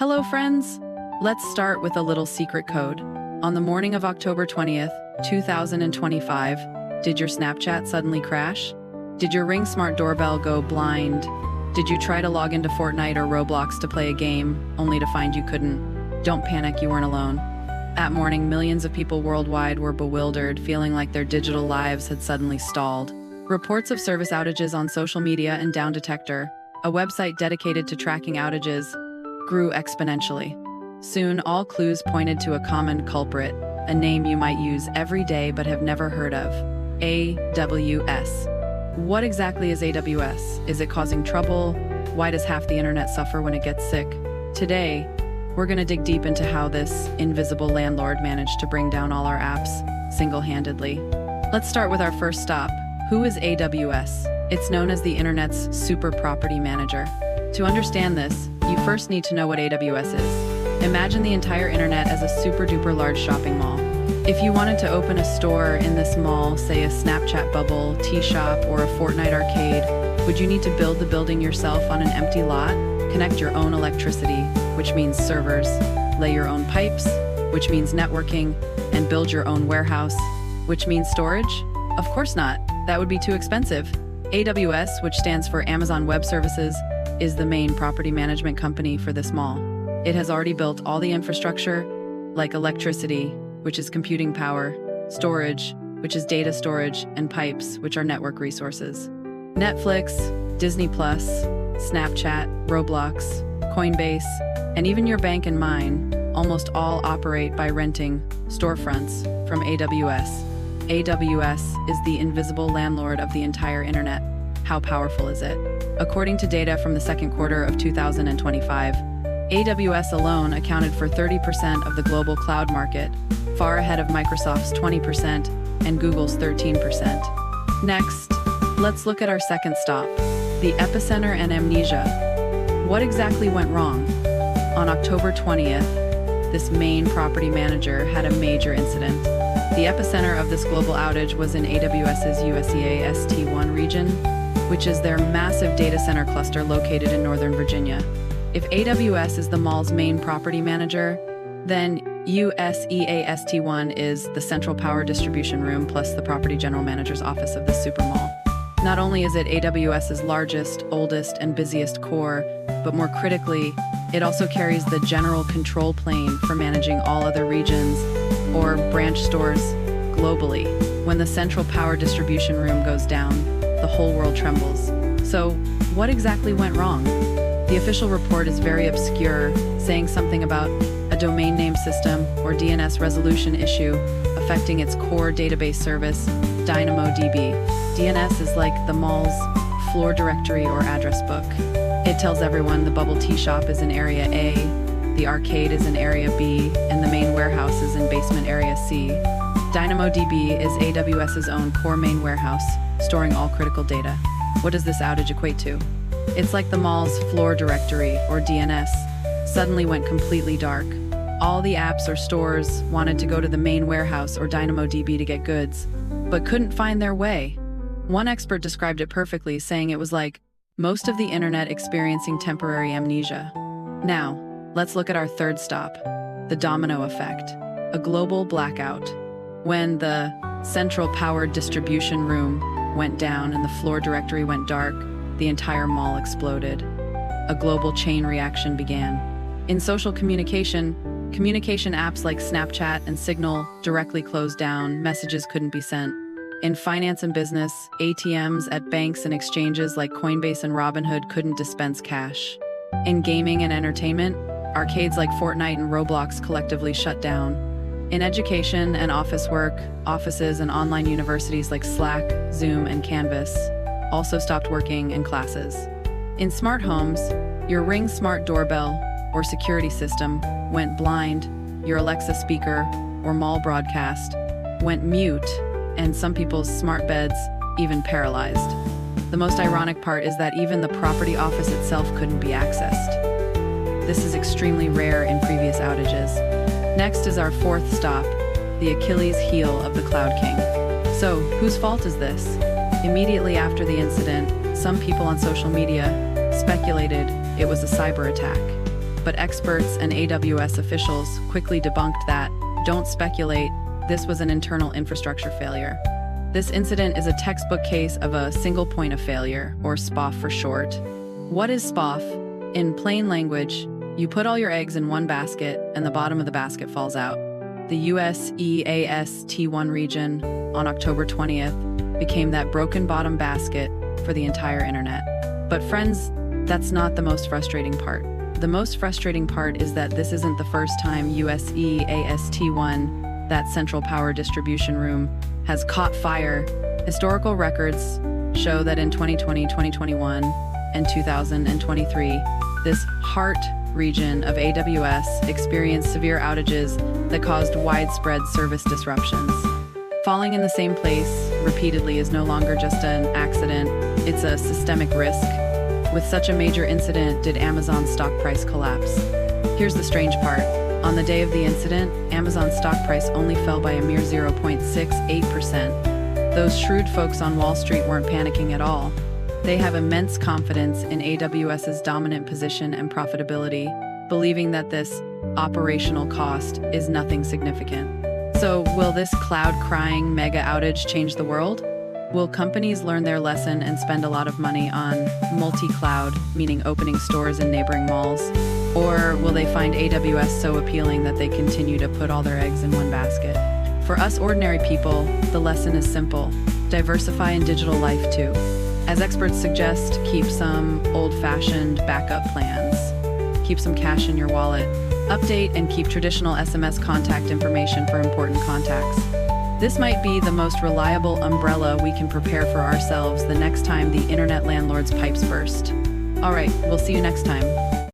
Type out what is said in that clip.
Hello, friends! Let's start with a little secret code. On the morning of October 20th, 2025, did your Snapchat suddenly crash? Did your Ring smart doorbell go blind? Did you try to log into Fortnite or Roblox to play a game, only to find you couldn't? Don't panic, you weren't alone. That morning, millions of people worldwide were bewildered, feeling like their digital lives had suddenly stalled. Reports of service outages on social media and Down Detector, a website dedicated to tracking outages, grew exponentially. Soon, all clues pointed to a common culprit, a name you might use every day but have never heard of: AWS. What exactly is AWS? Is it causing trouble? Why does half the internet suffer when it gets sick? Today, we're going to dig deep into how this invisible landlord managed to bring down all our apps single-handedly. Let's start with our first stop. Who is AWS? It's known as the internet's super property manager. To understand this, you first need to know what AWS is. Imagine the entire internet as a super-duper large shopping mall. If you wanted to open a store in this mall, say a Snapchat bubble, tea shop, or a Fortnite arcade, would you need to build the building yourself on an empty lot, connect your own electricity, which means servers, lay your own pipes, which means networking, and build your own warehouse, which means storage? Of course not. That would be too expensive. AWS, which stands for Amazon Web Services, is the main property management company for this mall. It has already built all the infrastructure, like electricity, which is computing power, storage, which is data storage, and pipes, which are network resources. Netflix, Disney+, Snapchat, Roblox, Coinbase, and even your bank and mine almost all operate by renting storefronts from AWS. AWS is the invisible landlord of the entire internet. How powerful is it? According to data from the second quarter of 2025, AWS alone accounted for 30% of the global cloud market, far ahead of Microsoft's 20% and Google's 13%. Next, let's look at our second stop, the epicenter and amnesia. What exactly went wrong? On October 20th, this main property manager had a major incident. The epicenter of this global outage was in AWS's USA ST1 region, which is their massive data center cluster located in Northern Virginia. If AWS is the mall's main property manager, then USEAST1 is the central power distribution room plus the property general manager's office of the super mall. Not only is it AWS's largest, oldest, and busiest core, but more critically, it also carries the general control plane for managing all other regions or branch stores globally. When the central power distribution room goes down, the whole world trembles. So, what exactly went wrong? The official report is very obscure, saying something about a domain name system or DNS resolution issue affecting its core database service, DynamoDB. DNS is like the mall's floor directory or address book. It tells everyone the bubble tea shop is in area A, the arcade is in area B, and the main warehouse is in basement area C. DynamoDB is AWS's own core main warehouse, storing all critical data. What does this outage equate to? It's like the mall's floor directory, or DNS, suddenly went completely dark. All the apps or stores wanted to go to the main warehouse or DynamoDB to get goods, but couldn't find their way. One expert described it perfectly, saying it was like most of the internet experiencing temporary amnesia. Now, let's look at our third stop, the domino effect, a global blackout. When the central power distribution room went down and the floor directory went dark, the entire mall exploded. A global chain reaction began. In social communication apps like Snapchat and Signal directly closed down, messages couldn't be sent. In finance and business, ATMs at banks and exchanges like Coinbase and Robinhood couldn't dispense cash. In gaming and entertainment, arcades like Fortnite and Roblox collectively shut down. In education and office work, offices and online universities like Slack, Zoom, and Canvas also stopped working, and classes. In smart homes, your Ring smart doorbell or security system went blind, your Alexa speaker or mall broadcast went mute, and some people's smart beds even paralyzed. The most ironic part is that even the property office itself couldn't be accessed. This is extremely rare in previous outages. Next is our fourth stop, the Achilles heel of the Cloud King. So, whose fault is this? Immediately after the incident, some people on social media speculated it was a cyber attack. but experts and AWS officials quickly debunked that. Don't speculate, this was an internal infrastructure failure. This incident is a textbook case of a single point of failure, or SPOF for short. What is SPOF? In plain language, you put all your eggs in one basket and the bottom of the basket falls out. The US EAST1 region, on October 20th, became that broken bottom basket for the entire internet. But friends, that's not the most frustrating part. The most frustrating part is that this isn't the first time US EAST1, that central power distribution room, has caught fire. Historical records show that in 2020, 2021, and 2023, this heart region of AWS experienced severe outages that caused widespread service disruptions. Falling in the same place repeatedly is no longer just an accident, it's a systemic risk. With such a major incident, did Amazon's stock price collapse? Here's the strange part. On the day of the incident, Amazon's stock price only fell by a mere 0.68%. Those shrewd folks on Wall Street weren't panicking at all. They have immense confidence in AWS's dominant position and profitability, believing that this operational cost is nothing significant. So, will this cloud-crying mega outage change the world? Will companies learn their lesson and spend a lot of money on multi-cloud, meaning opening stores in neighboring malls? Or will they find AWS so appealing that they continue to put all their eggs in one basket? For us ordinary people, the lesson is simple. Diversify in digital life too. As experts suggest, keep some old-fashioned backup plans. Keep some cash in your wallet. Update and keep traditional SMS contact information for important contacts. This might be the most reliable umbrella we can prepare for ourselves the next time the internet landlord's pipes burst. All right, we'll see you next time.